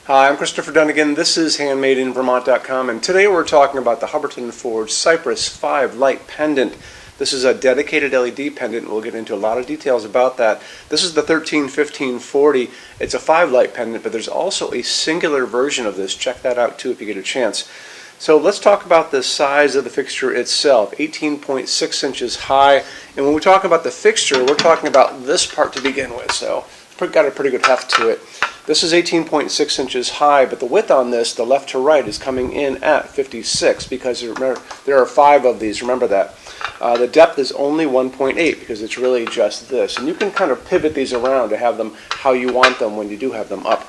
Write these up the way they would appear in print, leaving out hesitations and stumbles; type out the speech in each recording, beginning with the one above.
Hi, I'm Christopher Dunnigan. This is HandmadeInVermont.com, and today we're talking about the Hubbardton Forge Cypress 5 light pendant. This is a dedicated LED pendant. We'll get into a lot of details about that. This is the 13-15-40. It's a 5 light pendant, but there's also a singular version of this. Check that out too if you get a chance. So let's talk about the size of the fixture itself, 18.6 inches high. And when we talk about the fixture, we're talking about this part to begin with. So it's got a pretty good heft to it. This is 18.6 inches high, but the width on this, the left to right, is coming in at 56 because remember, there are 5 of these. Remember that. The depth is only 1.8 because it's really just this. And you can kind of pivot these around to have them how you want them when you do have them up.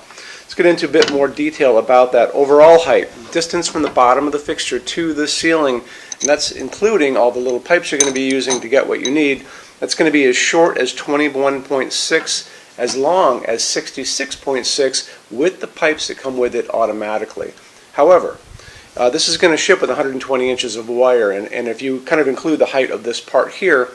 Let's get into a bit more detail about that overall height. Distance from the bottom of the fixture to the ceiling, and that's including all the little pipes you're going to be using to get what you need. That's going to be as short as 21.6, as long as 66.6 with the pipes that come with it automatically. However, this is going to ship with 120 inches of wire, and if you kind of include the height of this part here,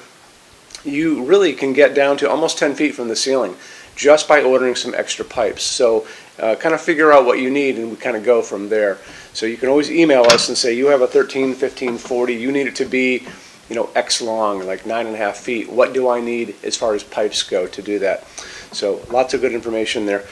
you really can get down to almost 10 feet from the ceiling just by ordering some extra pipes. So kind of figure out what you need and we kind of go from there. So you can always email us and say you have a 13-15-40, you need it to be X long, like 9.5 feet. What do I need as far as pipes go to do that? So lots of good information there.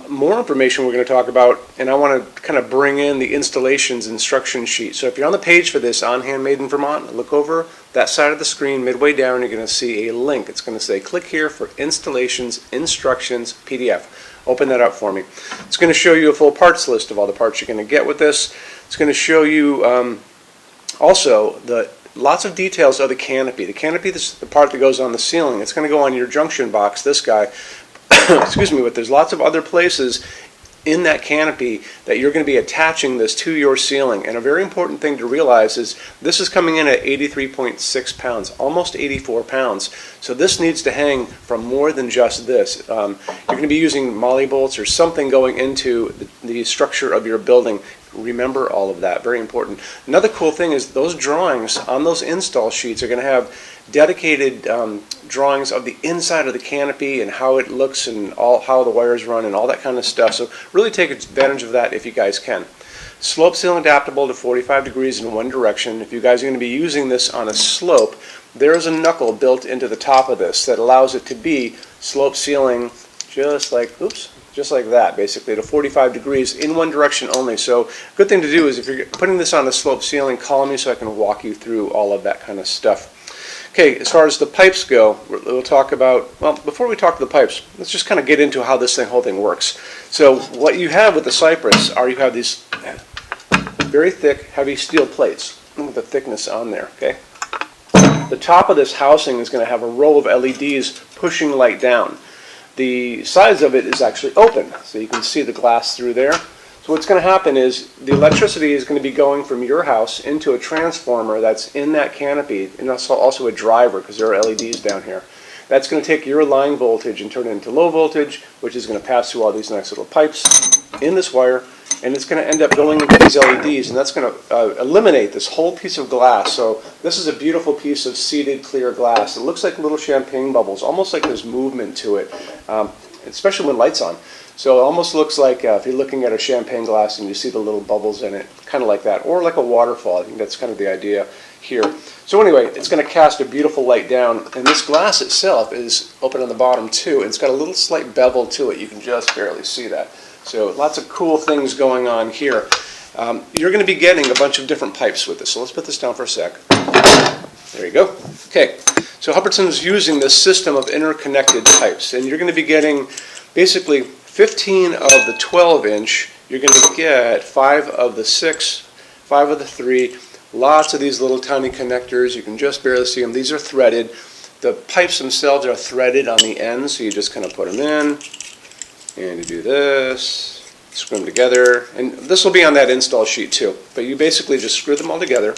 More information we're going to talk about, and I want to kind of bring in the installations instruction sheet. So if you're on the page for this on Handmade in Vermont, look over that side of the screen, midway down, you're going to see a link. It's going to say click here for installations instructions PDF. Open that up for me. It's going to show you a full parts list of all the parts you're going to get with this. It's going to show you also lots of details of the canopy. The canopy is the part that goes on the ceiling. It's going to go on your junction box, this guy. Excuse me, but there's lots of other places in that canopy that you're going to be attaching this to your ceiling. And a very important thing to realize is this is coming in at 83.6 pounds, almost 84 pounds. So this needs to hang from more than just this. You're going to be using molly bolts or something going into the structure of your building. Remember all of that, very important. Another cool thing is those drawings on those install sheets are going to have dedicated drawings of the inside of the canopy and how it looks and how the wires run and all that kind of stuff. So really take advantage of that if you guys can. Slope ceiling adaptable to 45 degrees in one direction. If you guys are going to be using this on a slope, there is a knuckle built into the top of this that allows it to be slope ceiling just like that, basically, to 45 degrees in one direction only. So good thing to do is if you're putting this on a slope ceiling, call me so I can walk you through all of that kind of stuff. Okay, as far as the pipes go, we'll talk about, well, before we talk to the pipes, let's just kind of get into how this whole thing works. So what you have with the Cypress are you have these very thick, heavy steel plates. Look at the thickness on there, okay? The top of this housing is going to have a row of LEDs pushing light down. The sides of it is actually open, so you can see the glass through there. So what's going to happen is the electricity is going to be going from your house into a transformer that's in that canopy, and also a driver because there are LEDs down here. That's going to take your line voltage and turn it into low voltage, which is going to pass through all these nice little pipes in this wire, and it's going to end up going into these LEDs, and that's going to eliminate this whole piece of glass. So this is a beautiful piece of seated clear glass. It looks like little champagne bubbles, almost like there's movement to it, especially when light's on. So it almost looks like if you're looking at a champagne glass and you see the little bubbles in it, kind of like that, or like a waterfall. I think that's kind of the idea here. So anyway, it's going to cast a beautiful light down, and this glass itself is open on the bottom too. It's got a little slight bevel to it. You can just barely see that. So lots of cool things going on here. You're going to be getting a bunch of different pipes with this. So let's put this down for a sec. There you go. Okay, so Hubbardton's using this system of interconnected pipes, and you're going to be getting basically 15 of the 12-inch. You're going to get 5 of the 6, 5 of the 3. Lots of these little tiny connectors. You can just barely see them. These are threaded. The pipes themselves are threaded on the ends, so you just kind of put them in, and you do this, screw them together, and this will be on that install sheet too. But you basically just screw them all together,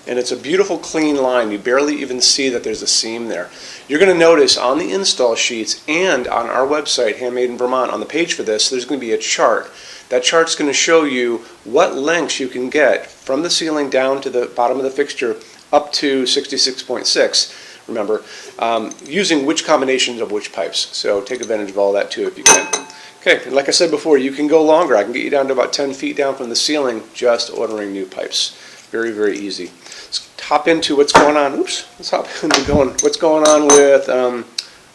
and it's a beautiful clean line. You barely even see that there's a seam there. You're going to notice on the install sheets and on our website, Handmade in Vermont, on the page for this, there's going to be a chart. That chart's going to show you what lengths you can get from the ceiling down to the bottom of the fixture up to 66.6, remember, using which combinations of which pipes. So take advantage of all that too if you can. Okay, and like I said before, you can go longer. I can get you down to about 10 feet down from the ceiling just ordering new pipes. Very, very easy. Let's hop into what's going on. Let's hop into what's going on with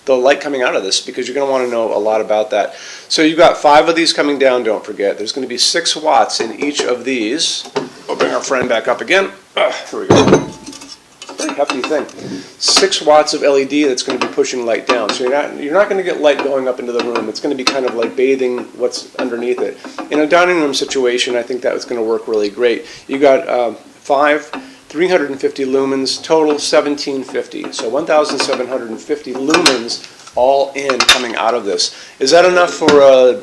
the light coming out of this, because you're going to want to know a lot about that. So you've got 5 of these coming down, don't forget. There's going to be 6 watts in each of these. We'll bring our friend back up again. Here we go. Pretty hefty thing. 6 watts of LED that's going to be pushing light down. So you're not going to get light going up into the room. It's going to be kind of like bathing what's underneath it. In a dining room situation, I think that was going to work really great. You got 350 lumens, total 1750. So 1,750 lumens all in coming out of this. Is that enough for a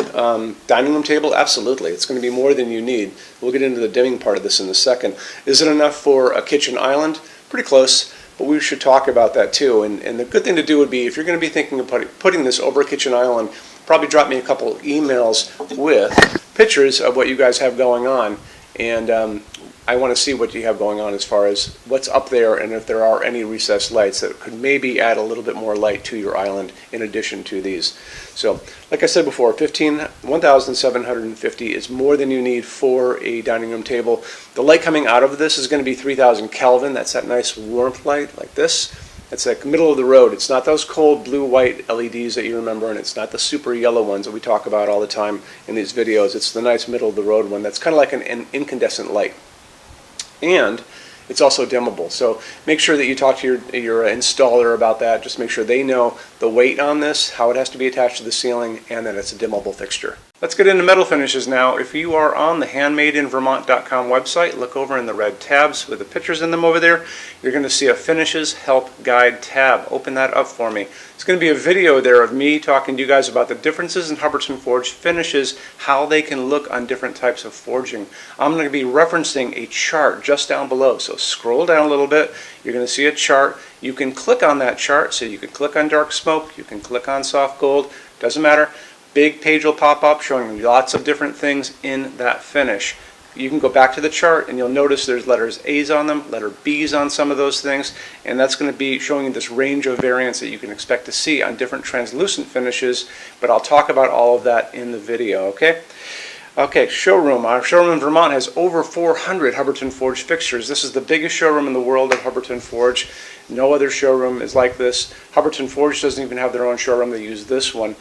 dining room table? Absolutely. It's going to be more than you need. We'll get into the dimming part of this in a second. Is it enough for a kitchen island? Pretty close, but we should talk about that too. And the good thing to do would be, if you're going to be thinking of putting this over a kitchen island, probably drop me a couple emails with pictures of what you guys have going on. And I want to see what you have going on as far as what's up there, and if there are any recessed lights that could maybe add a little bit more light to your island in addition to these. So, like I said before, 1,750 is more than you need for a dining room table. The light coming out of this is going to be 3,000 Kelvin. That's that nice warmth light like this. It's like middle of the road. It's not those cold blue-white LEDs that you remember, and it's not the super yellow ones that we talk about all the time in these videos. It's the nice middle of the road one that's kind of like an incandescent light. And it's also dimmable. So make sure that you talk to your installer about that. Just make sure they know the weight on this, how it has to be attached to the ceiling, and that it's a dimmable fixture. Let's get into metal finishes now. If you are on the HandmadeInVermont.com website, look over in the red tabs with the pictures in them over there. You're going to see a Finishes Help Guide tab. Open that up for me. It's going to be a video there of me talking to you guys about the differences in Hubbardton Forge finishes, how they can look on different types of forging. I'm going to be referencing a chart just down below. So scroll down a little bit. You're going to see a chart. You can click on that chart. So you can click on dark smoke. You can click on soft gold. Doesn't matter. Big page will pop up showing you lots of different things in that finish. You can go back to the chart and you'll notice there's letters A's on them, letter B's on some of those things, and that's going to be showing you this range of variants that you can expect to see on different translucent finishes, but I'll talk about all of that in the video, okay? Okay, showroom. Our showroom in Vermont has over 400 Hubbardton Forge fixtures. This is the biggest showroom in the world of Hubbardton Forge. No other showroom is like this. Hubbardton Forge doesn't even have their own showroom. They use this one.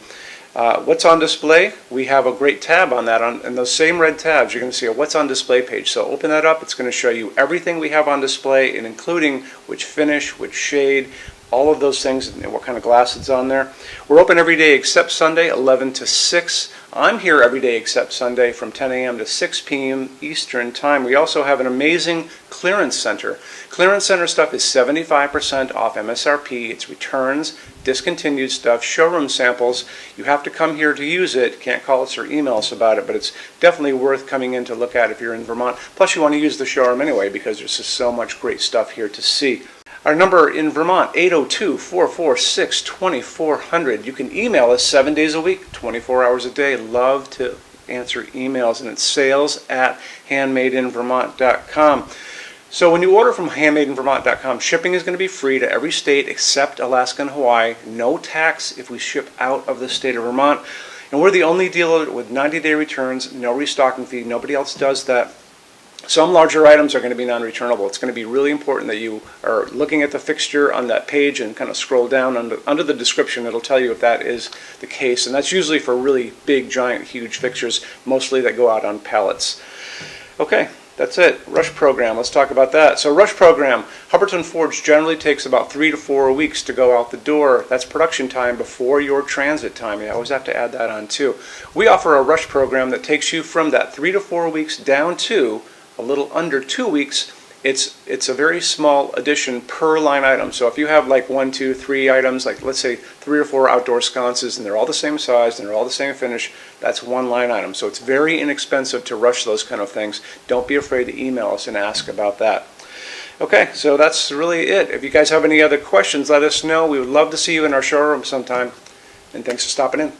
What's on display? We have a great tab on that. In those same red tabs, you're going to see a What's on Display page. So open that up. It's going to show you everything we have on display, and including which finish, which shade, all of those things, and what kind of glass it's on there. We're open every day except Sunday, 11 to 6. I'm here every day except Sunday from 10 a.m. to 6 p.m. Eastern Time. We also have an amazing clearance center. Clearance center stuff is 75% off MSRP. It's returns, discontinued stuff, showroom samples. You have to come here to use it. Can't call us or email us about it, but it's definitely worth coming in to look at if you're in Vermont. Plus you want to use the showroom anyway, because there's just so much great stuff here to see. Our number in Vermont, 802-446-2400. You can email us 7 days a week, 24 hours a day. Love to answer emails, and it's sales@HandmadeInVermont.com. So when you order from HandmadeInVermont.com, shipping is going to be free to every state except Alaska and Hawaii. No tax if we ship out of the state of Vermont. And we're the only dealer with 90-day returns, no restocking fee. Nobody else does that. Some larger items are going to be non-returnable. It's going to be really important that you are looking at the fixture on that page and kind of scroll down under the description. It'll tell you if that is the case. And that's usually for really big, giant, huge fixtures, mostly that go out on pallets. Okay, that's it. Rush program. Let's talk about that. So rush program, Hubbardton Forge generally takes about 3 to 4 weeks to go out the door. That's production time before your transit time. You always have to add that on too. We offer a rush program that takes you from that 3 to 4 weeks down to a little under 2 weeks. It's a very small addition per line item. So if you have like 1, 2, 3 items, like let's say 3 or 4 outdoor sconces, and they're all the same size and they're all the same finish, that's one line item. So it's very inexpensive to rush those kind of things. Don't be afraid to email us and ask about that. Okay, so that's really it. If you guys have any other questions, let us know. We would love to see you in our showroom sometime. And thanks for stopping in.